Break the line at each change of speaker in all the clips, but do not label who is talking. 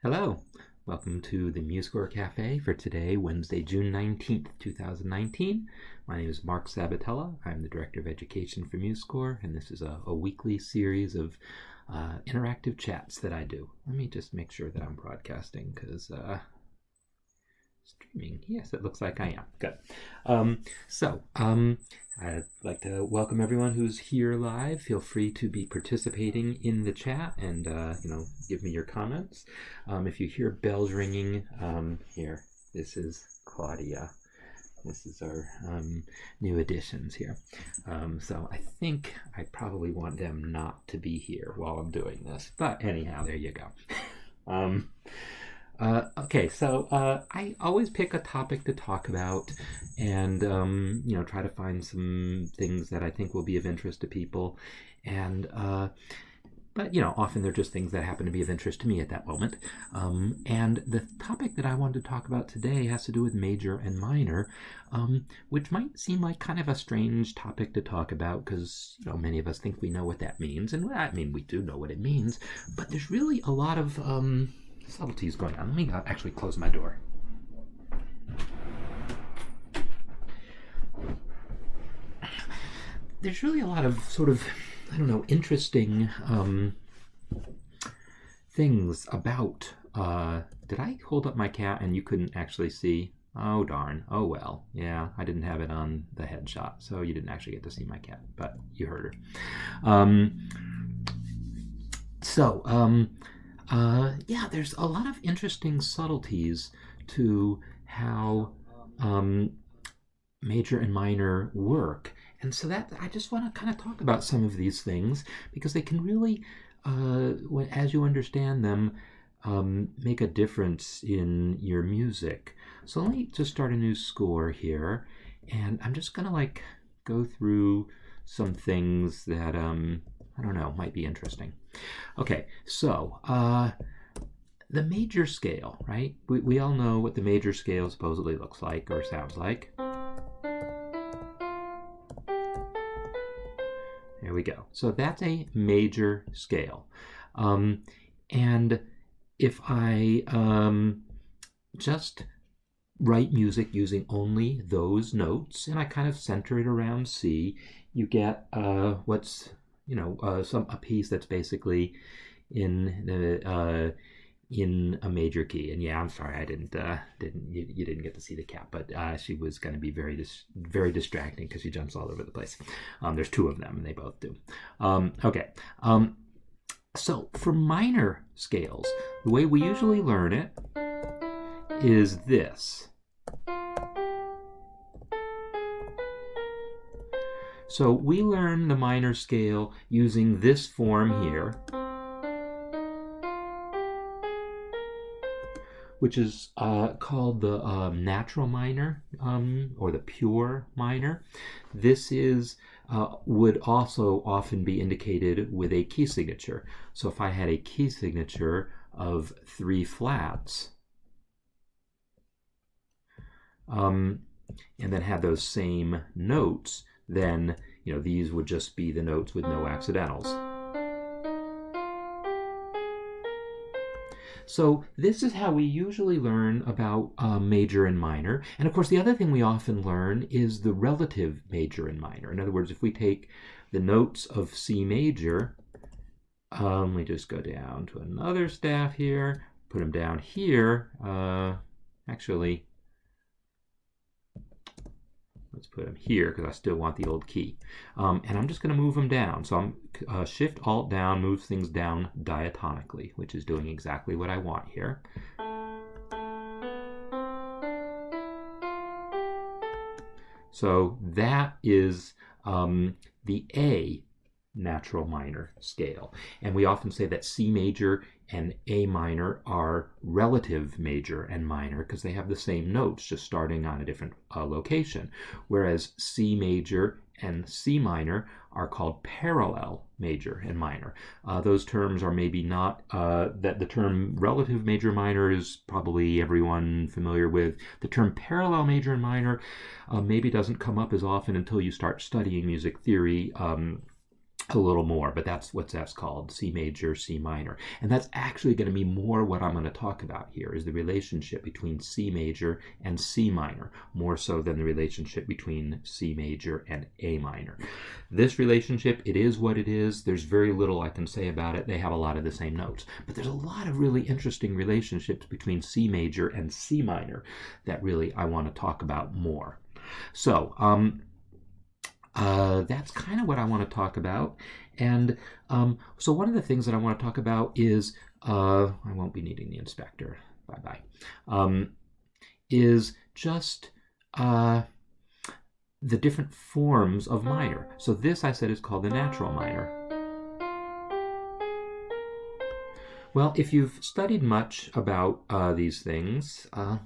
Hello, welcome to the MuseScore Café for today, Wednesday, June 19th, 2019. My name is Marc Sabatella. I'm the Director of Education for MuseScore, and this is a weekly series of interactive chats that I do. Let me just make sure that I'm broadcasting, because streaming, yes, it looks like I am. Good. I'd like to welcome everyone who's here live. Feel free to be participating in the chat and give me your comments. If you hear bells ringing, here, this is Claudia. This is our new additions here. So I think I probably want them not to be here while I'm doing this. But anyhow, there you go. Okay, so I always pick a topic to talk about and, try to find some things that I think will be of interest to people. And, but, often they're just things that happen to be of interest to me at that moment. And the topic that I wanted to talk about today has to do with major and minor, which might seem like kind of a strange topic to talk about because, many of us think we know what that means. And I mean, we do know what it means, but there's really a lot of subtleties going on. Let me actually close my door. There's really a lot of sort of, interesting things about, did I hold up my cat and you couldn't actually see? Oh, darn. Oh, well. Yeah, I didn't have it on the headshot, so you didn't actually get to see my cat, but you heard her. There's a lot of interesting subtleties to how major and minor work. And so that I just want to kind of talk about some of these things because they can really, as you understand them, make a difference in your music. So let me just start a new score here. And I'm just going to go through some things that, might be interesting. Okay, so the major scale, right? We all know what the major scale supposedly looks like or sounds like. There we go. So that's a major scale. And if I just write music using only those notes and I kind of center it around C, you get what's a piece that's basically in a major key. And yeah, I'm sorry, I didn't you didn't get to see the cat, but she was going to be very distracting because she jumps all over the place. There's two of them, and they both do. Okay. So for minor scales, the way we usually learn it is this. So we learn the minor scale using this form here, which is called the natural minor or the pure minor. This is would also often be indicated with a key signature. So if I had a key signature of 3 flats, and then had those same notes, then these would just be the notes with no accidentals. So this is how we usually learn about major and minor. And of course, the other thing we often learn is the relative major and minor. In other words, if we take the notes of C major, we just go down to another staff here, put them down here. Actually, let's put them here because I still want the old key. And I'm just going to move them down. So I'm Shift-Alt down moves things down diatonically, which is doing exactly what I want here. So that is the A natural minor scale. And we often say that C major and A minor are relative major and minor because they have the same notes, just starting on a different location. Whereas C major and C minor are called parallel major and minor. Those terms are maybe not, that the term relative major minor is probably everyone familiar with. The term parallel major and minor maybe doesn't come up as often until you start studying music theory. a little more, but that's what that's called, C major, C minor. And that's actually going to be more what I'm going to talk about here, is the relationship between C major and C minor, more so than the relationship between C major and A minor. This relationship, it is what it is. There's very little I can say about it. They have a lot of the same notes. But there's a lot of really interesting relationships between C major and C minor that really I want to talk about more. So, that's kind of what I want to talk about. And so one of the things that I want to talk about is, I won't be needing the inspector, bye-bye, is just the different forms of minor. So this, I said, is called the natural minor. Well, if you've studied much about these things, I'm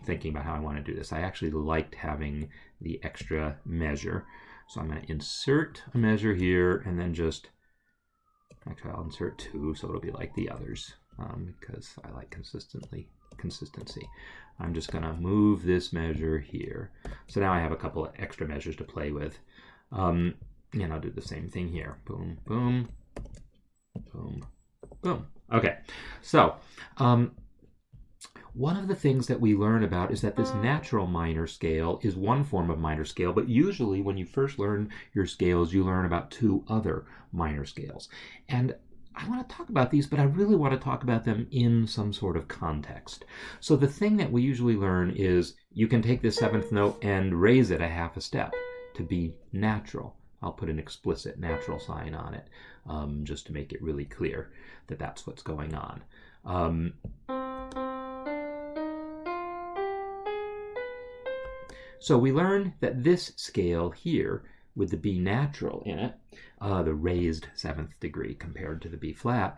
thinking about how I want to do this. I actually liked having the extra measure. So I'm going to insert a measure here, and then actually I'll insert 2, so it'll be like the others, because I like consistency. I'm just going to move this measure here. So now I have a couple of extra measures to play with. And I'll do the same thing here. Boom, boom, boom, boom. Okay, so one of the things that we learn about is that this natural minor scale is one form of minor scale, but usually when you first learn your scales, you learn about 2 other minor scales. And I want to talk about these, but I really want to talk about them in some sort of context. So the thing that we usually learn is you can take this 7th note and raise it a half a step to be natural. I'll put an explicit natural sign on it, just to make it really clear that that's what's going on. So we learn that this scale here, with the B natural in it, the raised 7th degree compared to the B flat,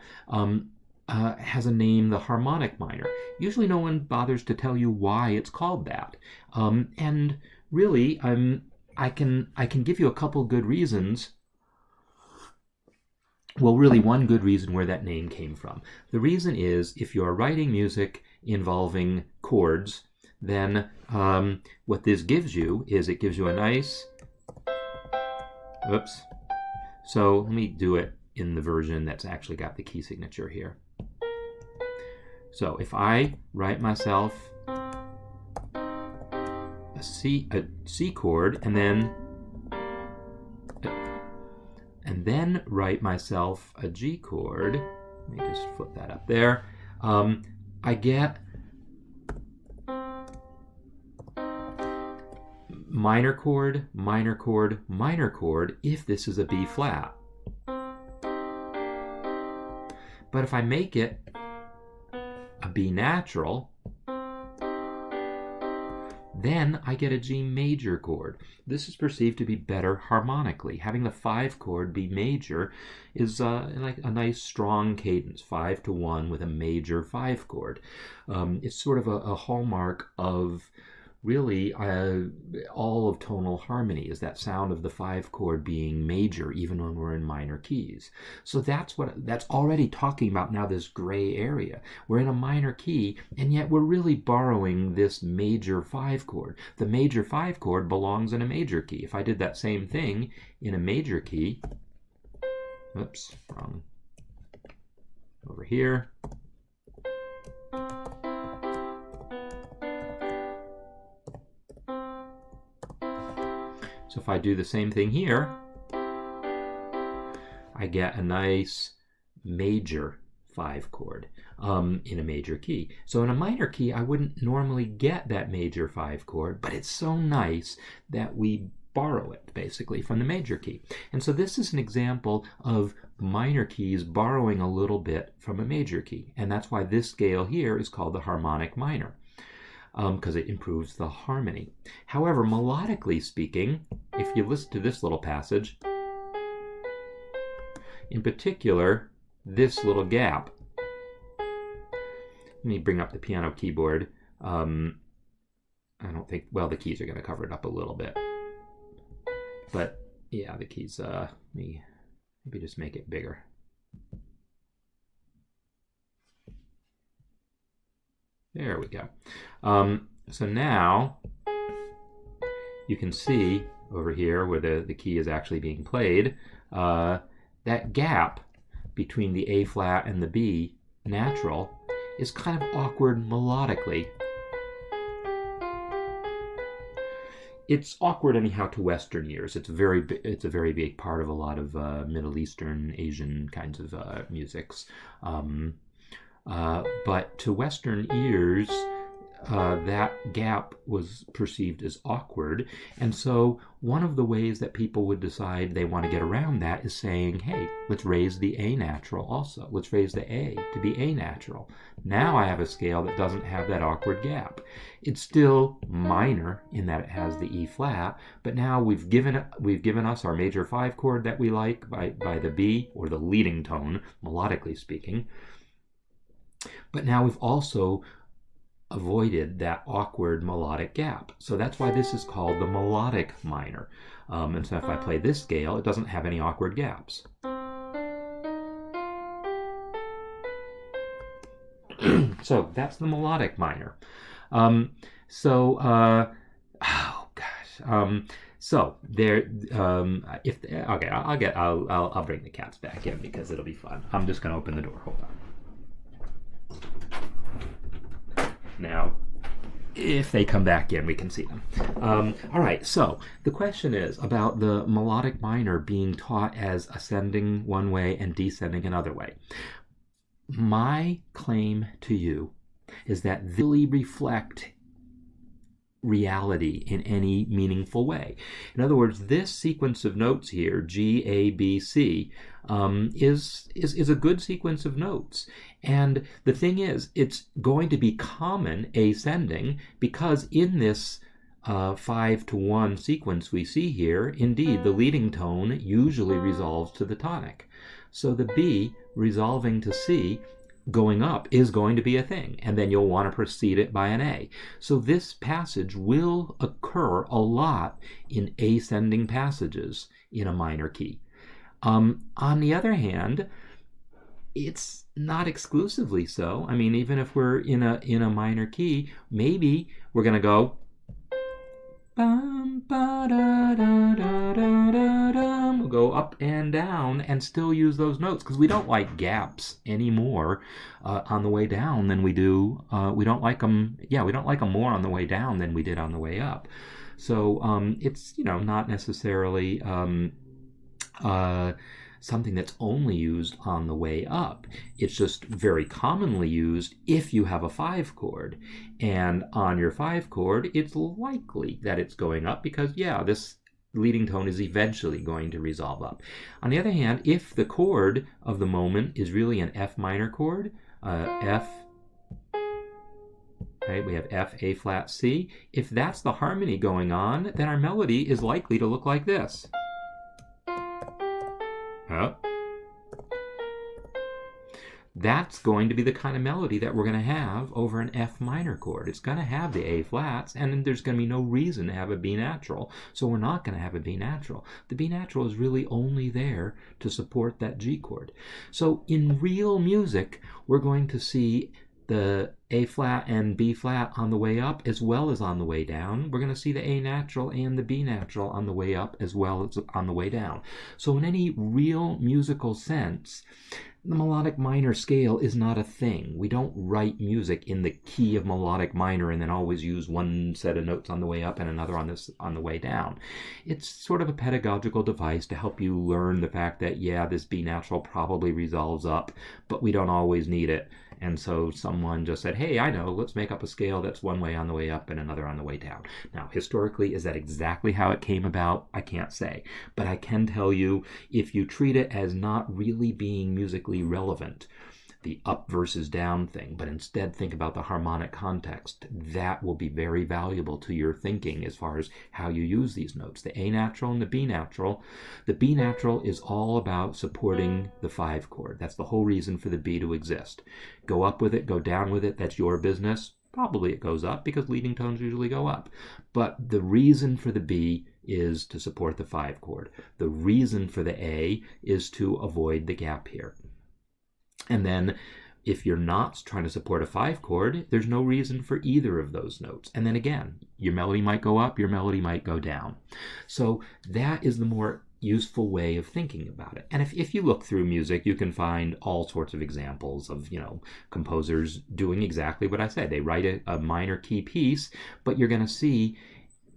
has a name, the harmonic minor. Usually no one bothers to tell you why it's called that. And really, I can give you a couple good reasons. Well, really one good reason where that name came from. The reason is, if you're writing music involving chords, then what this gives you is it gives you a nice, oops, so let me do it in the version that's actually got the key signature here. So if I write myself a C chord and then write myself a G chord, let me just flip that up there, I get minor chord, minor chord, minor chord if this is a B flat. But if I make it a B natural, then I get a G major chord. This is perceived to be better harmonically. Having the 5 chord be major is like a nice strong cadence, 5-1 with a major 5 chord. It's sort of a hallmark of really all of tonal harmony, is that sound of the 5 chord being major even when we're in minor keys. So that's already talking about now this gray area. We're in a minor key, and yet we're really borrowing this major 5 chord. The major 5 chord belongs in a major key. If I did that same thing in a major key, oops, wrong, over here, so if I do the same thing here, I get a nice major 5 chord in a major key. So in a minor key, I wouldn't normally get that major 5 chord, but it's so nice that we borrow it basically from the major key. And so this is an example of minor keys borrowing a little bit from a major key. And that's why this scale here is called the harmonic minor, because it improves the harmony. However, melodically speaking, if you listen to this little passage, in particular, this little gap. Let me bring up the piano keyboard. I don't think, well, the keys are going to cover it up a little bit. But yeah, the keys, maybe just make it bigger. There we go. So now you can see over here where the key is actually being played. that gap between the A flat and the B natural is kind of awkward melodically. It's awkward anyhow to Western ears. It's a very big part of a lot of Middle Eastern, Asian kinds of musics. But to Western ears, that gap was perceived as awkward. And so one of the ways that people would decide they want to get around that is saying, hey, let's raise the A natural also. Let's raise the A to be A natural. Now I have a scale that doesn't have that awkward gap. It's still minor in that it has the E flat, but now we've given us our major 5 chord that we like by the B, or the leading tone, melodically speaking. But now we've also avoided that awkward melodic gap. So that's why this is called the melodic minor. And so if I play this scale, it doesn't have any awkward gaps. So that's the melodic minor. So there. Okay, I'll bring the cats back in because it'll be fun. I'm just going to open the door. Hold on. Now, if they come back in, we can see them. All right, so the question is about the melodic minor being taught as ascending one way and descending another way. My claim to you is that they really reflect reality in any meaningful way. In other words, this sequence of notes here, G, A, B, C, is a good sequence of notes. And the thing is, it's going to be common ascending because in this 5-to-1 sequence we see here, indeed, the leading tone usually resolves to the tonic. So the B resolving to C going up is going to be a thing, and then you'll want to precede it by an A. So this passage will occur a lot in ascending passages in a minor key. On the other hand, it's not exclusively so. I mean, even if we're in a minor key, maybe we're going to go bum, ba, da, da, da, da, da, da. We'll go up and down and still use those notes because we don't like gaps anymore on the way down than we do. We don't like them. Yeah, we don't like them more on the way down than we did on the way up. So it's not necessarily something that's only used on the way up. It's just very commonly used if you have a 5 chord. And on your 5 chord, it's likely that it's going up because, yeah, this leading tone is eventually going to resolve up. On the other hand, if the chord of the moment is really an F minor chord, F, right, we have F, A flat, C. If that's the harmony going on, then our melody is likely to look like this. That's going to be the kind of melody that we're going to have over an F minor chord. It's going to have the A flats, and then there's going to be no reason to have a B natural, so we're not going to have a B natural. The B natural is really only there to support that G chord. So in real music, we're going to see the A flat and B flat on the way up as well as on the way down. We're going to see the A natural and the B natural on the way up as well as on the way down. So in any real musical sense, the melodic minor scale is not a thing. We don't write music in the key of melodic minor and then always use one set of notes on the way up and another on the way down. It's sort of a pedagogical device to help you learn the fact that, yeah, this B natural probably resolves up, but we don't always need it. And so someone just said, hey, I know, let's make up a scale that's one way on the way up and another on the way down. Now, historically, is that exactly how it came about? I can't say. But I can tell you, if you treat it as not really being musically relevant, the up versus down thing, but instead think about the harmonic context, that will be very valuable to your thinking as far as how you use these notes. The A natural and the B natural. The B natural is all about supporting the 5 chord. That's the whole reason for the B to exist. Go up with it, go down with it, that's your business. Probably it goes up because leading tones usually go up. But the reason for the B is to support the 5 chord. The reason for the A is to avoid the gap here. And then if you're not trying to support a 5 chord, there's no reason for either of those notes. And then again, your melody might go up, your melody might go down. So that is the more useful way of thinking about it. And if you look through music, you can find all sorts of examples of, composers doing exactly what I said. They write a minor key piece, but you're going to see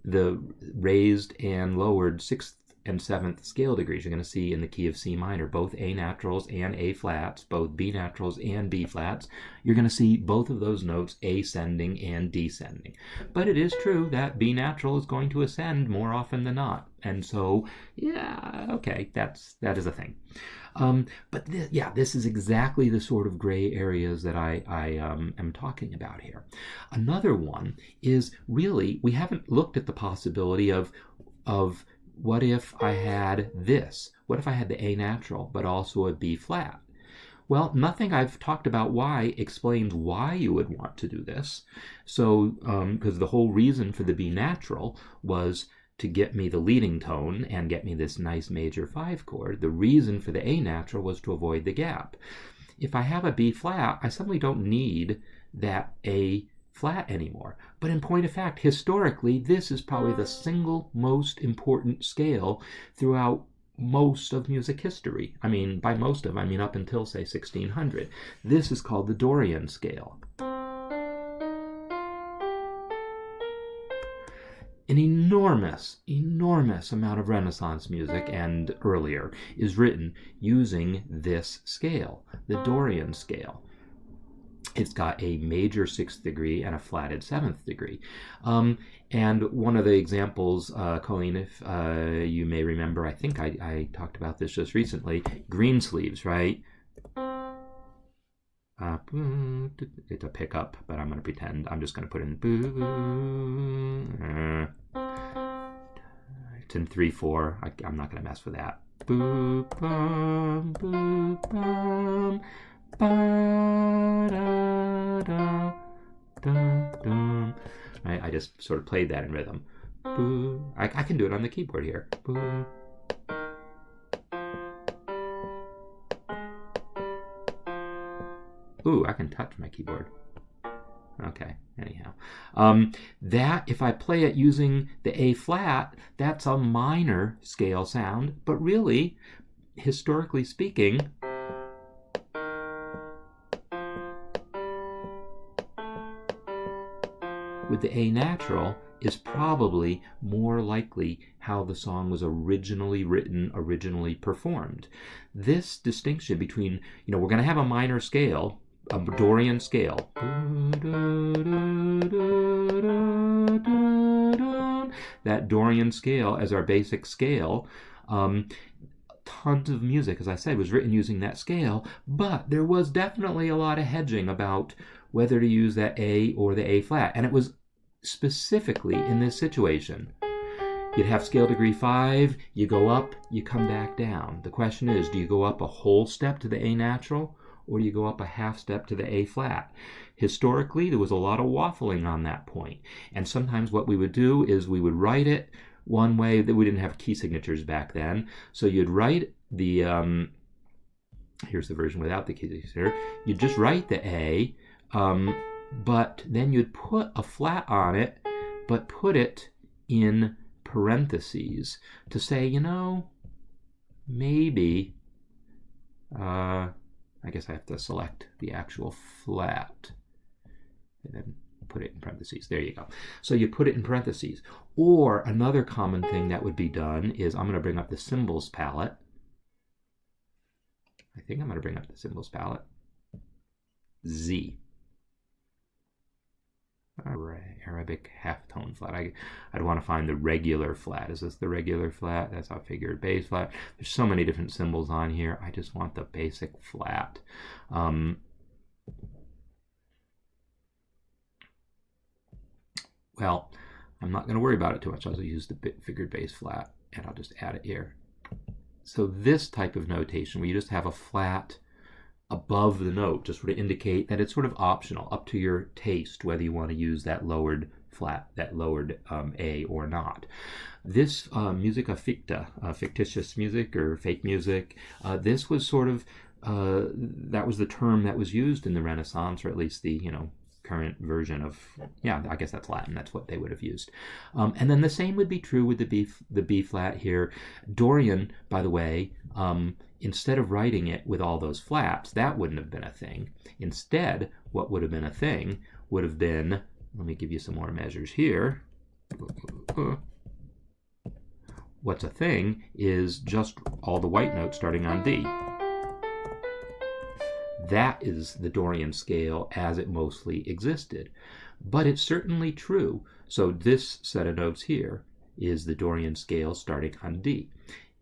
the raised and lowered sixth and seventh scale degrees. You're going to see in the key of C minor, both A naturals and A flats, both B naturals and B flats. You're going to see both of those notes ascending and descending. But it is true that B natural is going to ascend more often than not. And so, yeah, okay, that is a thing. But this is exactly the sort of gray areas that I am talking about here. Another one is really, we haven't looked at the possibility of what if I had this? What if I had the A natural, but also a B flat? Well, nothing I've talked about why explains why you would want to do this. So, because the whole reason for the B natural was to get me the leading tone and get me this nice major 5 chord. The reason for the A natural was to avoid the gap. If I have a B flat, I suddenly don't need that A flat anymore. But in point of fact, historically, this is probably the single most important scale throughout most of music history. I mean, by most of, I mean up until, say, 1600. This is called the Dorian Scale. An enormous amount of Renaissance music and earlier is written using this scale, the Dorian scale. It's got a major 6th degree and a flatted 7th degree. And one of the examples, Colleen, if you may remember, I think I talked about this just recently, Greensleeves, right? It's a pickup, but I'm going to pretend. I'm just going to put in it's in 3/4. I'm not going to mess with that. Boo, bum, boo, bum, ba, da, da, da, da. Right? I just sort of played that in rhythm. Boo. I can do it on the keyboard here. Boo. Ooh, I can touch my keyboard. Okay, anyhow. That, if I play it using the A flat, that's a minor scale sound, but really, historically speaking, with the A natural is probably more likely how the song was originally written, originally performed. This distinction between, we're going to have a minor scale, a Dorian scale. That Dorian scale as our basic scale. Tons of music, as I said, was written using that scale, but there was definitely a lot of hedging about whether to use that A or the A flat. And it was specifically in this situation. You'd have scale degree 5, you go up, you come back down. The question is, do you go up a whole step to the A natural, or do you go up a half step to the A flat? Historically, there was a lot of waffling on that point. And sometimes what we would do is we would write it one way. That we didn't have key signatures back then. So you'd write the, here's the version without the key signature. You'd just write the A, but then you'd put a flat on it, but put it in parentheses to say, maybe, I guess I have to select the actual flat and then put it in parentheses. There you go. So you put it in parentheses. Or another common thing that would be done is, I'm going to bring up the cymbals palette. I think I'm going to bring up the cymbals palette. Z. Arabic halftone flat. I'd want to find the regular flat. Is this the regular flat? That's how I figured. Bass flat. There's so many different symbols on here. I just want the basic flat. Well, I'm not going to worry about it too much. I'll just use the figured bass flat, and I'll just add it here. So this type of notation, where you just have a flat above the note, just sort of indicate that it's sort of optional, up to your taste, whether you want to use that lowered flat, that lowered A or not. This musica ficta, fictitious music or fake music, this was sort of, that was the term that was used in the Renaissance, or at least the, current version of, yeah, I guess that's Latin. That's what they would have used. And then the same would be true with the B flat here. Dorian, by the way, instead of writing it with all those flats, that wouldn't have been a thing. Instead, what would have been a thing would have been, let me give you some more measures here. What's a thing is just all the white notes starting on D. That is the Dorian scale as it mostly existed. But it's certainly true. So this set of notes here is the Dorian scale starting on D.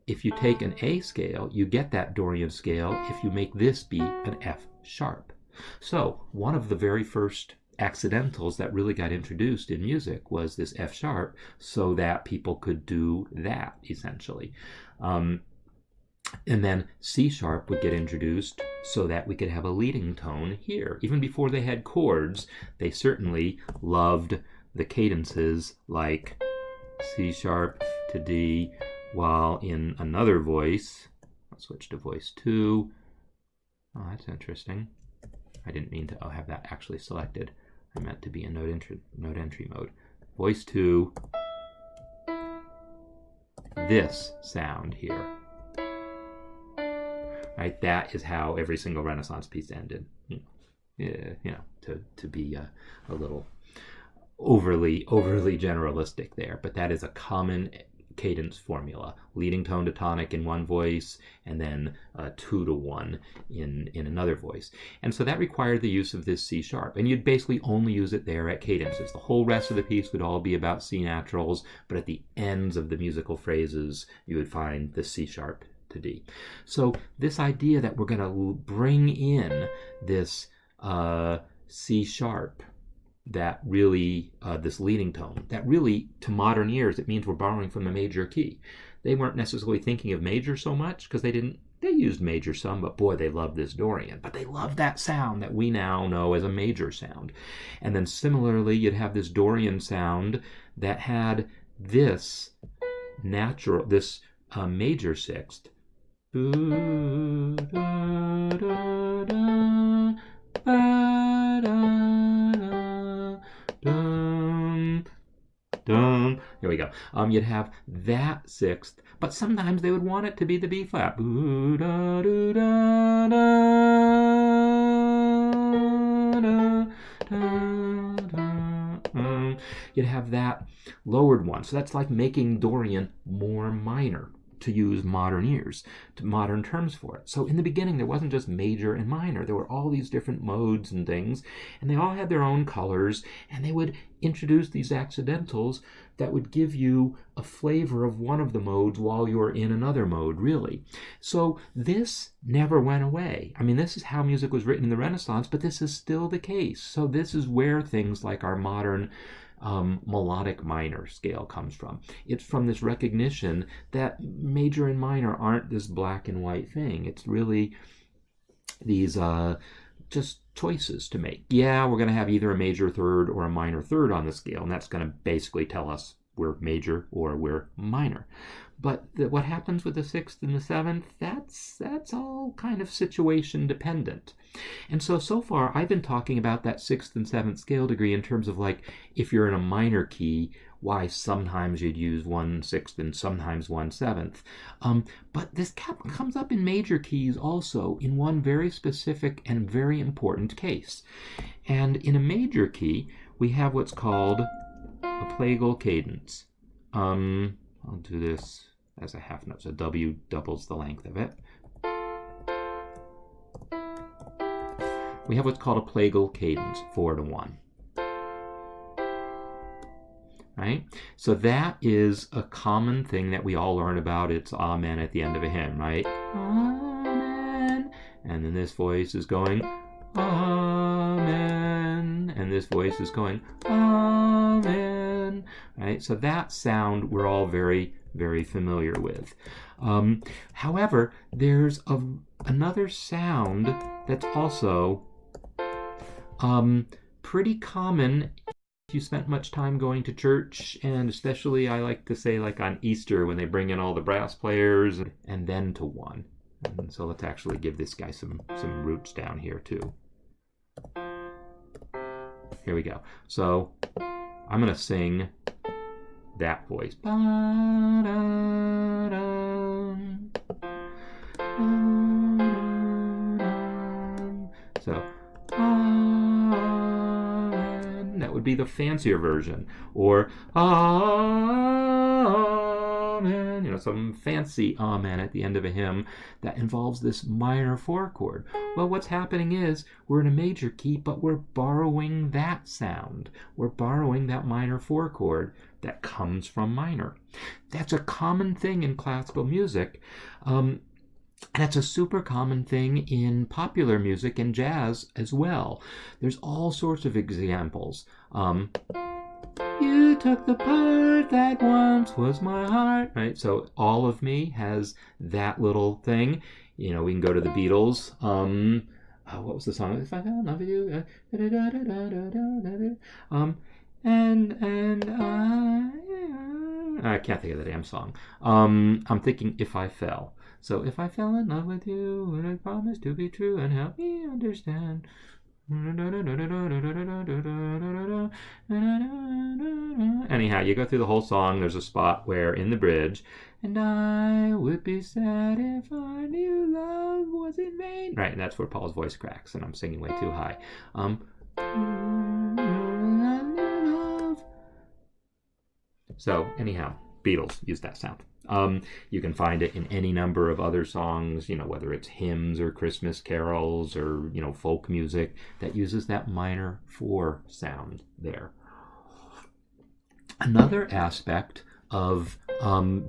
If you take an A scale, you get that Dorian scale if you make this be an F sharp. So one of the very first accidentals that really got introduced in music was this F sharp, so that people could do that, essentially. And then C sharp would get introduced so that we could have a leading tone here. Even before they had chords, they certainly loved the cadences like C sharp to D, while in another voice, I'll switch to voice 2. Oh, that's interesting. I didn't mean to have that actually selected. I meant to be in note entry mode. Voice 2, this sound here. Right, that is how every single Renaissance piece ended. To be a little overly generalistic there, but that is a common cadence formula: leading tone to tonic in one voice, and then 2 to 1 in another voice. And so that required the use of this C sharp, and you'd basically only use it there at cadences. The whole rest of the piece would all be about C naturals, but at the ends of the musical phrases, you would find the C sharp to D. So this idea that we're going to bring in this C sharp, that really, this leading tone, that really, to modern ears, it means we're borrowing from the major key. They weren't necessarily thinking of major so much, because they used major some, but boy, they loved this Dorian. But they loved that sound that we now know as a major sound. And then similarly, you'd have this Dorian sound that had this natural, this major sixth. Here we go. You'd have that sixth, but sometimes they would want it to be the B flat. You'd have that lowered one. So that's like making Dorian more minor, to use modern ears, to modern terms for it. So in the beginning, there wasn't just major and minor. There were all these different modes and things, and they all had their own colors, and they would introduce these accidentals that would give you a flavor of one of the modes while you're in another mode, really. So this never went away. I mean, this is how music was written in the Renaissance, but this is still the case. So this is where things like our modern melodic minor scale comes from. It's from this recognition that major and minor aren't this black and white thing. It's really these just choices to make. Yeah, we're going to have either a major third or a minor third on the scale, and that's going to basically tell us we're major or we're minor. But what happens with the sixth and the seventh, that's all kind of situation dependent. And so far, I've been talking about that sixth and seventh scale degree in terms of, like, if you're in a minor key, why sometimes you'd use 1/6 and sometimes 1/7. But this comes up in major keys also in one very specific and very important case. And in a major key, we have what's called a plagal cadence. I'll do this as a half note, so W doubles the length of it. We have what's called a plagal cadence, 4 to 1. Right? So that is a common thing that we all learn about. It's amen at the end of a hymn, right? Amen. And then this voice is going amen. And this voice is going amen. Right? So that sound we're all very, very familiar with. However, there's another sound that's also pretty common if you spent much time going to church, and especially I like to say, like, on Easter when they bring in all the brass players, and then to 1. And so let's actually give this guy some roots down here too. Here Here we go. So I'm going to sing that voice. So that would be the fancier version. Or amen, you know, some fancy amen at the end of a hymn that involves this minor 4 chord. Well, what's happening is we're in a major key, but we're borrowing that sound. We're borrowing that minor 4 chord that comes from minor. That's a common thing in classical music. And that's a super common thing in popular music and jazz as well. There's all sorts of examples. You took the part that once was my heart, right? So All of Me has that little thing. You know, we can go to the Beatles. What was the song? If I fell in love with you. And I can't think of the damn song. I'm thinking If I Fell. So if I fell in love with you, would I promise to be true and help me understand? Anyhow, you go through the whole song. There's a spot where in the bridge, and I would be sad if I knew love was in vain. Right, and that's where Paul's voice cracks, and I'm singing way too high. So anyhow, Beatles use that sound. You can find it in any number of other songs, you know, whether it's hymns or Christmas carols or, you know, folk music that uses that minor 4 sound there. Another aspect of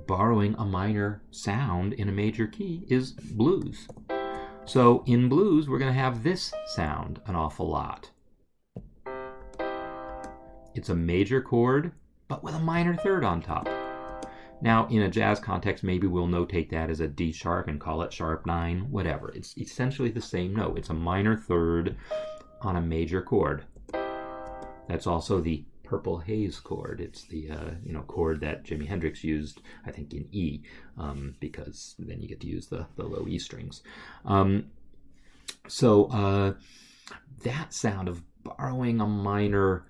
borrowing a minor sound in a major key is blues. So in blues, we're going to have this sound an awful lot. It's a major chord, but with a minor 3rd on top. Now, in a jazz context, maybe we'll notate that as a D sharp and call it sharp 9, whatever. It's essentially the same note. It's a minor 3rd on a major chord. That's also the purple haze chord. It's the chord that Jimi Hendrix used, I think, in E, because then you get to use the low E strings. So that sound of borrowing a minor,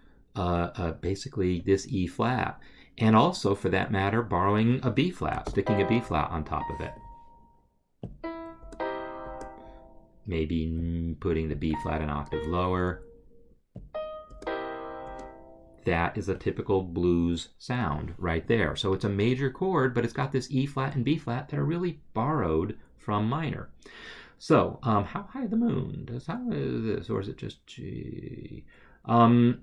basically this E flat, and also, for that matter, borrowing a B flat, sticking a B flat on top of it. Maybe putting the B flat an octave lower. That is a typical blues sound right there. So it's a major chord, but it's got this E flat and B flat that are really borrowed from minor. So, how high the moon? How is this, or is it just G? How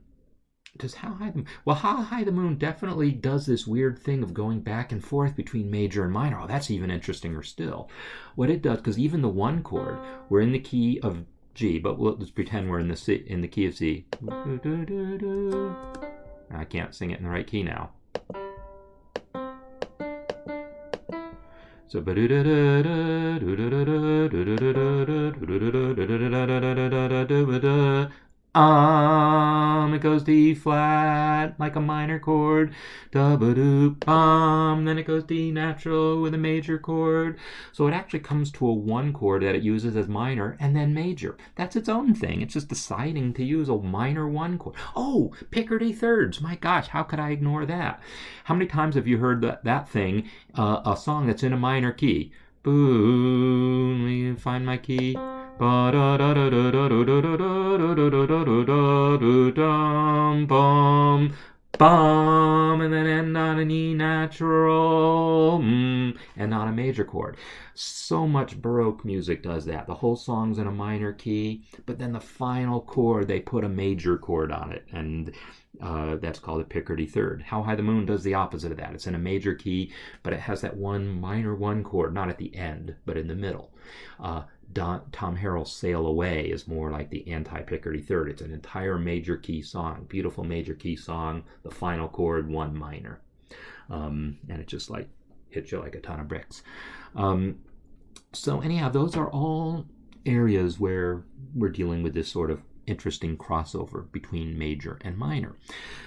high the moon definitely does this weird thing of going back and forth between major and minor. Oh, that's even interesting still. What it does, because even the 1 chord, we're in the key of G, but let's pretend we're in the key of C. I can't sing it in the right key now. So it goes to E flat like a minor chord, then it goes to E natural with a major chord. So it actually comes to a 1 chord that it uses as minor and then major. That's its own thing. It's just deciding to use a minor 1 chord. Oh, Picardy thirds. My gosh, how could I ignore that? How many times have you heard that thing, a song that's in a minor key? Boom, let me find my key. And then end on an E natural and on a major chord. So much Baroque music does that. The whole song's in a minor key, but then the final chord, they put a major chord on it, and that's called a Picardy third. How High the Moon does the opposite of that. It's in a major key, but it has that one minor 1 chord, not at the end, but in the middle. Tom Harrell's Sail Away is more like the anti-Picardy third. It's an entire major key song, beautiful major key song, the final chord 1 minor. And it just like hits you like a ton of bricks. So anyhow, those are all areas where we're dealing with this sort of interesting crossover between major and minor.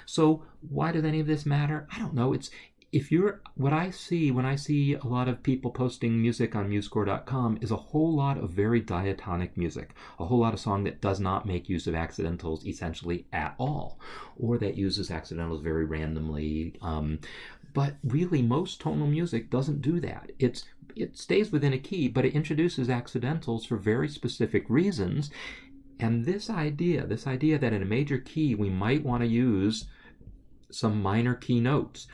So why does any of this matter? I don't know. what I see when I see a lot of people posting music on MuseScore.com is a whole lot of very diatonic music, a whole lot of song that does not make use of accidentals essentially at all, or that uses accidentals very randomly. But really, most tonal music doesn't do that. It stays within a key, but it introduces accidentals for very specific reasons. And this idea that in a major key we might want to use some minor key notes,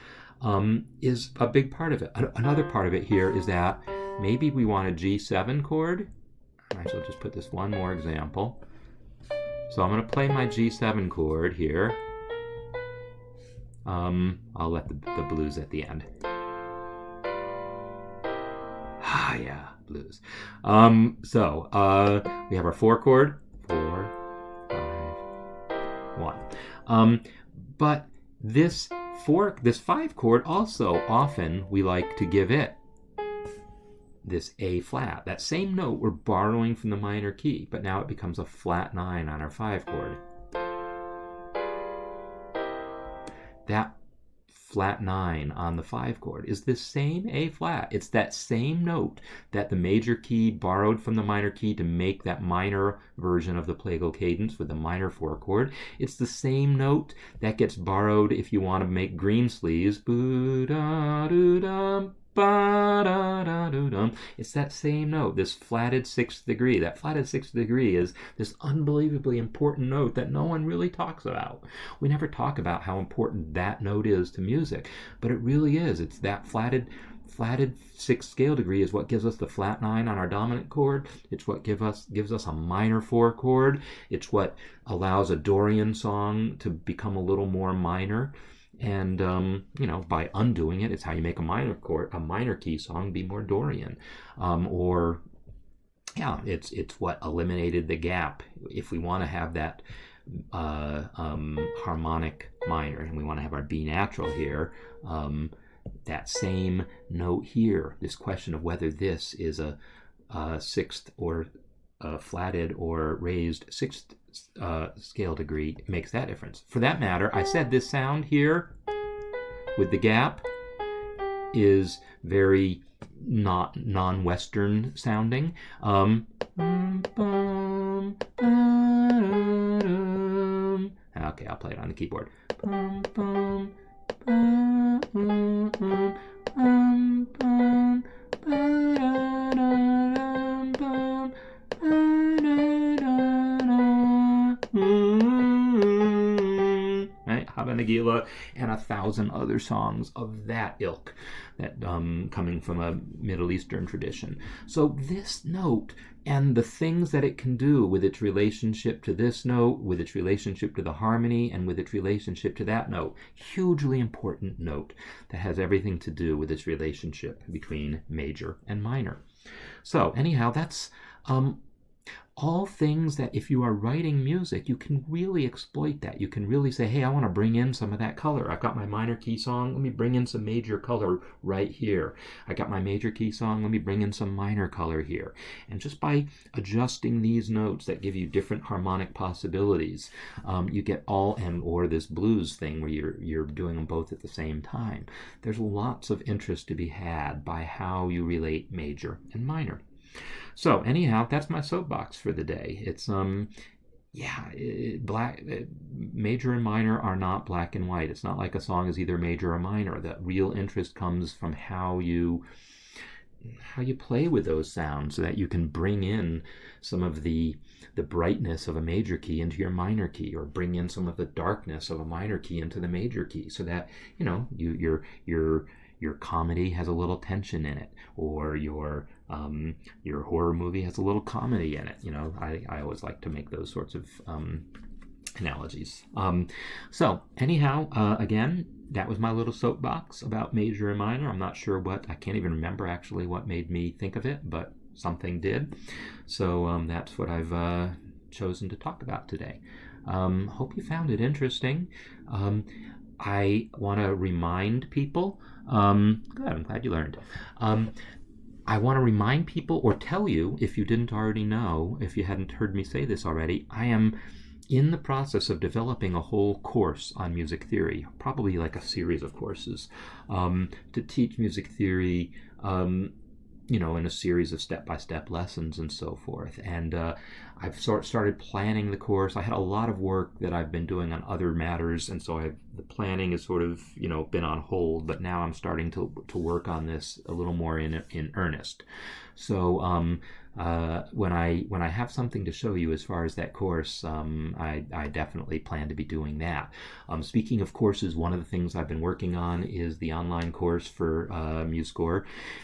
is a big part of it. Another part of it here is that maybe we want a G7 chord. I shall just put this one more example. So I'm going to play my G7 chord here. I'll let the blues at the end. Ah, yeah, blues. So we have our 4 chord. 4, 5, 1. But this 5 chord also often we like to give it this A flat. That same note we're borrowing from the minor key, but now it becomes a flat 9 on our 5 chord. That flat 9 on the 5 chord is the same A flat. It's that same note that the major key borrowed from the minor key to make that minor version of the plagal cadence with the minor 4 chord. It's the same note that gets borrowed if you want to make green sleeves. It's that same note, this flatted 6th degree. That flatted 6th degree is this unbelievably important note that no one really talks about. We never talk about how important that note is to music, but it really is. It's that flatted 6th scale degree is what gives us the flat 9 on our dominant chord. It's what gives us a minor 4 chord. It's what allows a Dorian song to become a little more minor. And by undoing it, it's how you make a minor key song be more Dorian, it's what eliminated the gap. If we want to have that harmonic minor, and we want to have our B natural here, that same note here, this question of whether this is a 6th or flatted or raised 6th scale degree makes that difference. For that matter, I said this sound here with the gap is very not non-Western sounding. Okay, I'll play it on the keyboard. Nagila, and 1,000 other songs of that ilk, that coming from a Middle Eastern tradition. So this note and the things that it can do with its relationship to this note, with its relationship to the harmony, and with its relationship to that note, hugely important note that has everything to do with its relationship between major and minor. So anyhow, that's all things that if you are writing music, you can really exploit that. You can really say, hey, I want to bring in some of that color. I've got my minor key song. Let me bring in some major color right here. I got my major key song. Let me bring in some minor color here. And just by adjusting these notes that give you different harmonic possibilities, you get or this blues thing where you're doing them both at the same time. There's lots of interest to be had by how you relate major and minor. So anyhow, that's my soapbox for the day. It's major and minor are not black and white. It's not like a song is either major or minor. The real interest comes from how you play with those sounds, so that you can bring in some of the brightness of a major key into your minor key, or bring in some of the darkness of a minor key into the major key, so that your comedy has a little tension in it, or your horror movie has a little comedy in it. I always like to make those sorts of analogies. So anyhow, again, that was my little soapbox about major and minor. I'm not sure I can't even remember actually what made me think of it, but something did. So that's what I've chosen to talk about today. Hope you found it interesting. I want to remind people, good, I'm glad you learned. I want to remind people, or tell you, if you didn't already know, if you hadn't heard me say this already, I am in the process of developing a whole course on music theory, probably like a series of courses, to teach music theory, in a series of step-by-step lessons and so forth. And I've started planning the course. I had a lot of work that I've been doing on other matters, and so the planning has sort of, been on hold, but now I'm starting to work on this a little more in earnest. So when I have something to show you as far as that course, I definitely plan to be doing that. Speaking of courses, one of the things I've been working on is the online course for MuseScore.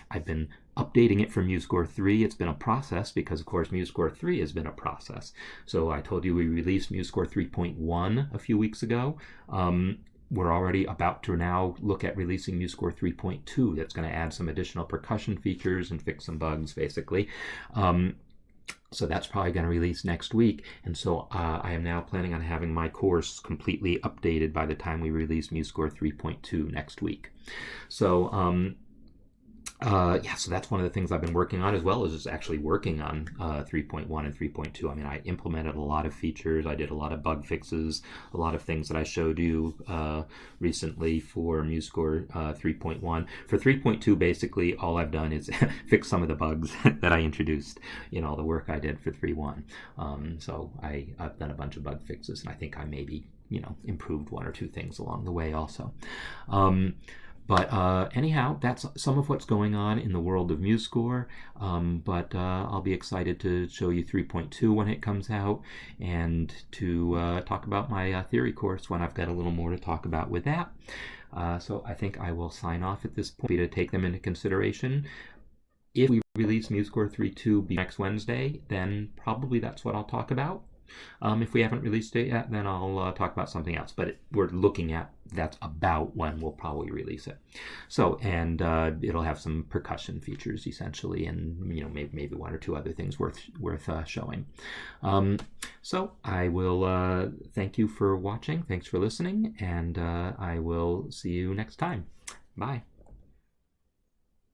I've been updating it from MuseScore 3. It's been a process because, of course, MuseScore 3 has been a process. So I told you we released MuseScore 3.1 a few weeks ago. We're already about to now look at releasing MuseScore 3.2. That's going to add some additional percussion features and fix some bugs, basically. So that's probably going to release next week. And so I am now planning on having my course completely updated by the time we release MuseScore 3.2 next week. So so that's one of the things I've been working on, as well as just actually working on 3.1 and 3.2. I mean, I implemented a lot of features. I did a lot of bug fixes, a lot of things that I showed you recently for MuseScore 3.1. For 3.2, basically, all I've done is fix some of the bugs that I introduced in all the work I did for 3.1. So I've done a bunch of bug fixes, and I think I maybe, improved one or two things along the way also. But anyhow, that's some of what's going on in the world of MuseScore. But I'll be excited to show you 3.2 when it comes out, and to talk about my theory course when I've got a little more to talk about with that. So I think I will sign off at this point to take them into consideration. If we release MuseScore 3.2 next Wednesday, then probably that's what I'll talk about. If we haven't released it yet, then I'll talk about something else. But we're looking at that's about when we'll probably release it. So, and it'll have some percussion features essentially, and maybe one or two other things worth showing. So I will thank you for watching. Thanks for listening, and I will see you next time. Bye.